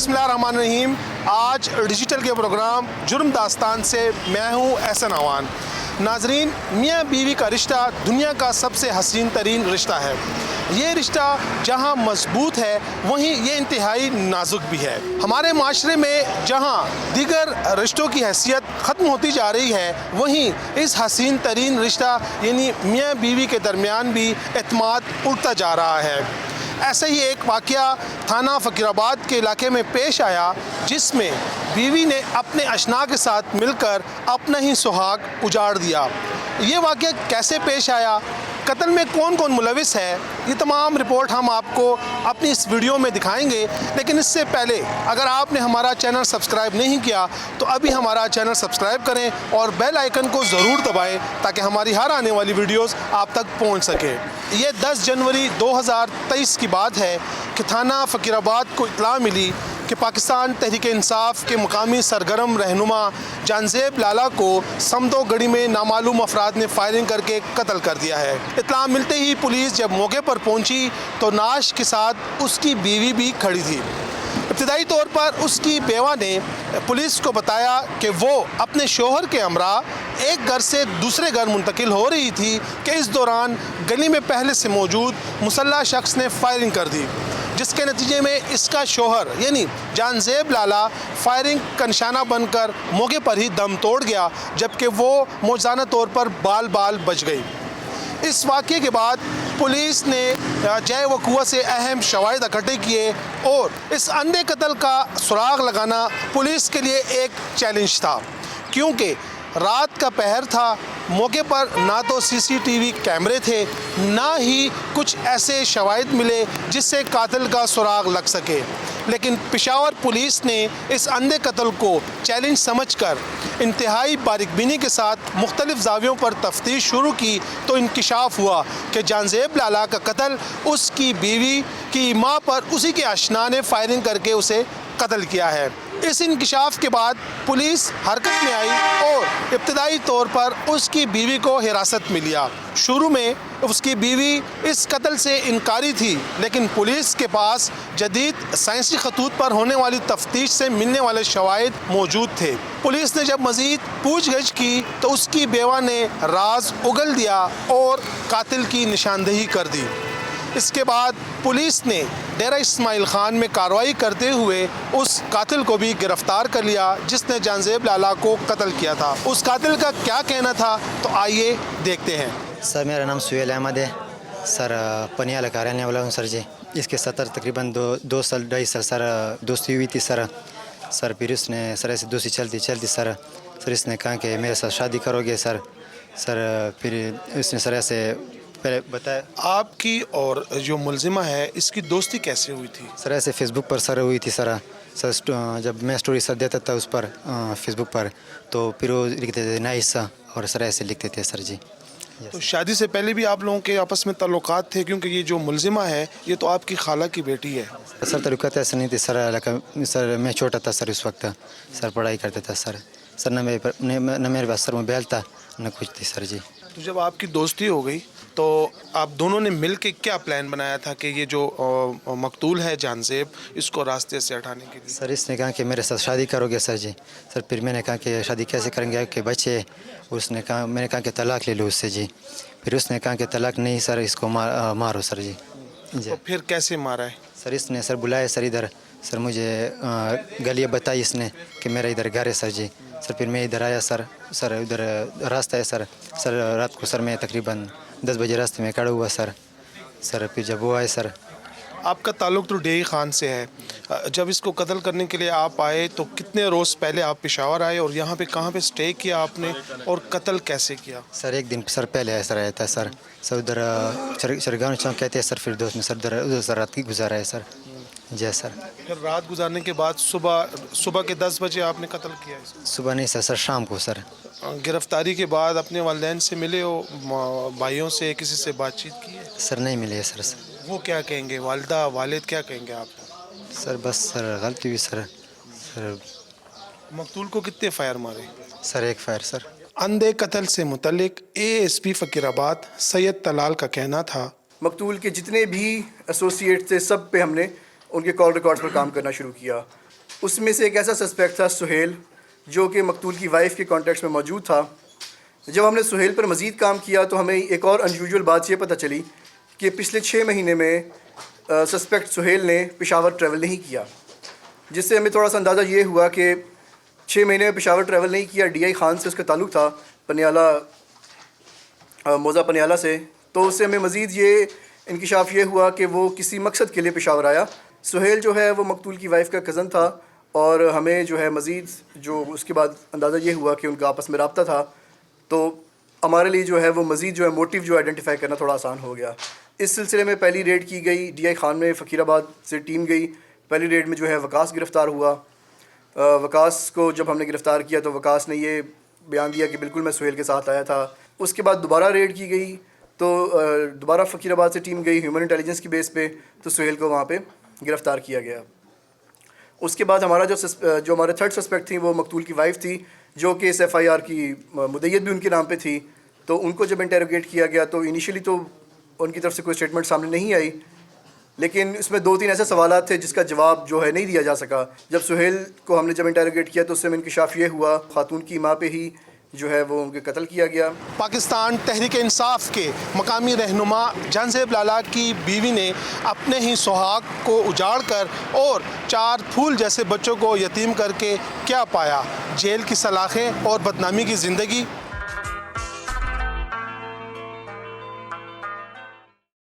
बिस्मिल्लाहिर्रहमानिर्रहीम। आज डिजिटल के प्रोग्राम जुर्म दास्तान से मैं हूँ एहसन अवान। नाजरीन, मियाँ बीवी का रिश्ता दुनिया का सबसे हसीन तरीन रिश्ता है। ये रिश्ता जहाँ मजबूत है वहीं ये इंतहाई नाजुक भी है। हमारे माशरे में जहाँ दीगर रिश्तों की हैसियत ख़त्म होती जा रही है, वहीं इस हसीन तरीन रिश्ता यानी मियाँ बीवी के दरमियान भी एतमाद उठता जा रहा है। ऐसे ही एक वाक़या थाना फ़कीराबाद के इलाके में पेश आया, जिसमें बीवी ने अपने अशना के साथ मिलकर अपना ही सुहाग उजाड़ दिया। ये वाक़या कैसे पेश आया, कत्ल में कौन कौन मुलविस है, ये तमाम रिपोर्ट हम आपको अपनी इस वीडियो में दिखाएंगे। लेकिन इससे पहले अगर आपने हमारा चैनल सब्सक्राइब नहीं किया तो अभी हमारा चैनल सब्सक्राइब करें और बेल आइकन को ज़रूर दबाएं ताकि हमारी हर आने वाली वीडियोस आप तक पहुंच सके। ये 10 जनवरी 2023 की बात है कि थाना फ़कीराबाद को इत्तला मिली कि पाकिस्तान तहरीक इंसाफ के मुकामी सरगर्म रहनुमा जानज़ेब लाला को समदो गढ़ी में नामालूम अफराद ने फायरिंग करके कत्ल कर दिया है। इत्तला मिलते ही पुलिस जब मौके पर पहुंची तो नाश के साथ उसकी बीवी भी खड़ी थी। इब्तिदाई तौर पर उसकी बेवा ने पुलिस को बताया कि वो अपने शोहर के हमरा एक घर से दूसरे घर मुंतकिल हो रही थी कि इस दौरान गली में पहले से मौजूद मुसल्लह शख्स ने फायरिंग कर दी, जिसके नतीजे में इसका शोहर यानी जानज़ेब लाला फायरिंग का निशाना बनकर मौके पर ही दम तोड़ गया, जबकि वो मौजूदा तौर पर बाल बाल बच गई। इस वाक़े के बाद पुलिस ने जय वक़ुआ से अहम शवाहिद इकट्ठे किए और इस अंधे कत्ल का सुराग लगाना पुलिस के लिए एक चैलेंज था, क्योंकि रात का पहर था। मौके पर ना तो सीसीटीवी कैमरे थे, ना ही कुछ ऐसे शवाहिद मिले जिससे कातिल का सुराग लग सके। लेकिन पेशावर पुलिस ने इस अंधे कत्ल को चैलेंज समझकर इंतहाई बारीकबीनी के साथ मुख्तलिफ ज़ावियों पर तफ्तीश शुरू की तो इंकिशाफ हुआ कि जानज़ेब लाला का कत्ल उसकी बीवी की माँ पर उसी के अशना ने फायरिंग करके उसे कत्ल किया है। इस इंकिशाफ के बाद पुलिस हरकत में आई और इब्तिदाई तौर पर उसकी बीवी को हिरासत में लिया। शुरू में उसकी बीवी इस कत्ल से इनकारी थी, लेकिन पुलिस के पास जदीद साइंसी खतूत पर होने वाली तफ्तीश से मिलने वाले शवाहिद मौजूद थे। पुलिस ने जब मज़ीद पूछगछ की तो उसकी बेवा ने राज उगल दिया और कातिल की निशानदेही कर दी। इसके बाद पुलिस ने डेरा इस्माइल खान में कार्रवाई करते हुए उस कातिल को भी गिरफ्तार कर लिया जिसने जानज़ेब लाला को कत्ल किया था। उस कातिल का क्या कहना था, तो आइए देखते हैं। सर, मेरा नाम सुहेल अहमद है सर, पनियाला का रहने वाला हूँ सर जी। इसके 70 तकरीबन 2 साल 2.5 साल सर दोस्ती हुई थी सर। फिर उसने सर ऐसे दोस्ती चलती सर इसने कहा कि मेरे साथ शादी करोगे सर। फिर उसने सर ऐसे पहले बताया। आपकी और जो मुलजिमा है इसकी दोस्ती कैसे हुई थी? सर ऐसे फेसबुक पर सर हुई थी सर जब मैं स्टोरी सर देता था उस पर फेसबुक पर, तो फिर वो लिखते थे नाइस और सर ऐसे लिखते थे सर जी। तो शादी से पहले भी आप लोगों के आपस में ताल्लुकात थे, क्योंकि ये जो मुलजिमा है ये तो आपकी खाला की बेटी है। सर ताल्लुकात ऐसे नहीं थे सर मैं छोटा था सर उस वक्त सर पढ़ाई करता था सर न मेरे पास सर मोबाइल था न कुछ थी सर जी। तो जब आपकी दोस्ती हो गई तो आप दोनों ने मिल के क्या प्लान बनाया था कि ये जो मकतूल है जानज़ेब, इसको रास्ते से हटाने के लिए? सर इसने कहा कि मेरे साथ शादी करोगे सर जी। फिर मैंने कहा कि शादी कैसे करेंगे कि बच्चे। मैंने कहा कि तलाक ले लो उससे जी। फिर उसने कहा कि तलाक नहीं सर, इसको मारो सर जी। तो फिर कैसे मारा है? सर इसने सर बुलाया सर इधर सर, मुझे गलियाँ बताई इसने कि मेरा इधर घर है सर जी। फिर मैं इधर आया सर उधर रास्ता है सर रात को सर मैं तकरीबन 10 बजे रास्ते में खड़ा हुआ सर। फिर जब वो आए सर। आपका ताल्लुक़ तो डेई खान से है। जब इसको कत्ल करने के लिए आप आए तो कितने रोज़ पहले आप पेशावर आए और यहाँ पे कहाँ पे स्टे किया आपने और कत्ल कैसे किया? सर एक दिन सर पहले आया सर आया था सर उधर चरगान चौक कहते हैं सर। फिर दोस्त में उधर सर रात की गुजारा है सर जी सर। फिर रात गुजारने के बाद सुबह के 10 बजे आपने कत्ल किया इसको? सुबह नहीं सर शाम को सर। गिरफ्तारी के बाद अपने वालिदैन से मिले हो, भाइयों से किसी से बातचीत की है? सर नहीं मिले सर। वो क्या कहेंगे, वालिदा वालिद क्या कहेंगे आपको? सर बस सर गलती हुई सर। मकतूल को कितने फायर मारे? सर एक फायर सर। अंधे कत्ल से मुतल्लिक ASP फ़कीराबाद सैयद तलाल का कहना था, मकतूल के जितने भी एसोसिएट थे सब पे हमने उनके कॉल रिकॉर्ड्स पर काम करना शुरू किया। اس میں سے ایک ایسا سسپیکٹ تھا سہیل، جو کہ مقتول کی وائف کے کانٹیکٹس میں موجود تھا۔ جب ہم نے سہیل پر مزید کام کیا تو ہمیں ایک اور انیوژول بات یہ پتہ چلی کہ پچھلے 6 مہینے میں سسپیکٹ سہیل نے پشاور ٹریول نہیں کیا، جس سے ہمیں تھوڑا سا اندازہ یہ ہوا کہ 6 مہینے میں پشاور ٹریول نہیں کیا۔ ڈی آئی خان سے اس کا تعلق تھا، پنیالہ، موزہ پنیالہ سے، تو اس سے ہمیں مزید یہ انکشاف یہ ہوا کہ وہ کسی مقصد کے لیے پشاور آیا۔ سہیل جو ہے وہ مقتول کی وائف کا کزن تھا، اور ہمیں جو ہے مزید جو اس کے بعد اندازہ یہ ہوا کہ ان کا آپس میں رابطہ تھا، تو ہمارے لیے جو ہے وہ مزید جو ہے موٹیو جو آئیڈینٹیفائی کرنا تھوڑا آسان ہو گیا۔ اس سلسلے میں پہلی ریڈ کی گئی، ڈی آئی خان میں فقیر آباد سے ٹیم گئی۔ پہلی ریڈ میں جو ہے وکاس گرفتار ہوا۔ وکاس کو جب ہم نے گرفتار کیا تو وکاس نے یہ بیان دیا کہ بالکل میں سہیل کے ساتھ آیا تھا۔ اس کے بعد دوبارہ ریڈ کی گئی تو دوبارہ فقیر آباد سے ٹیم گئی ہیومن انٹیلیجنس کی بیس پہ، تو سہیل کو وہاں پہ گرفتار کیا گیا۔ اس کے بعد ہمارا جو ہمارے تھرڈ سسپیکٹ تھی وہ مقتول کی وائف تھی، جو کہ اس ایف آئی آر کی مدعیت بھی ان کے نام پہ تھی۔ تو ان کو جب انٹیروگیٹ کیا گیا تو انیشلی تو ان کی طرف سے کوئی اسٹیٹمنٹ سامنے نہیں آئی، لیکن اس میں 2-3 ایسے سوالات تھے جس کا جواب جو ہے نہیں دیا جا سکا۔ جب سہیل کو ہم نے جب انٹیروگیٹ کیا تو اس سے انکشاف یہ ہوا خاتون کی ماں پہ ہی جو ہے وہ ان کے قتل کیا گیا۔ پاکستان تحریک انصاف کے مقامی رہنما جان زیب لالا کی بیوی نے اپنے ہی سہاگ کو اجاڑ کر اور 4 پھول جیسے بچوں کو یتیم کر کے کیا پایا؟ جیل کی سلاخیں اور بدنامی کی زندگی۔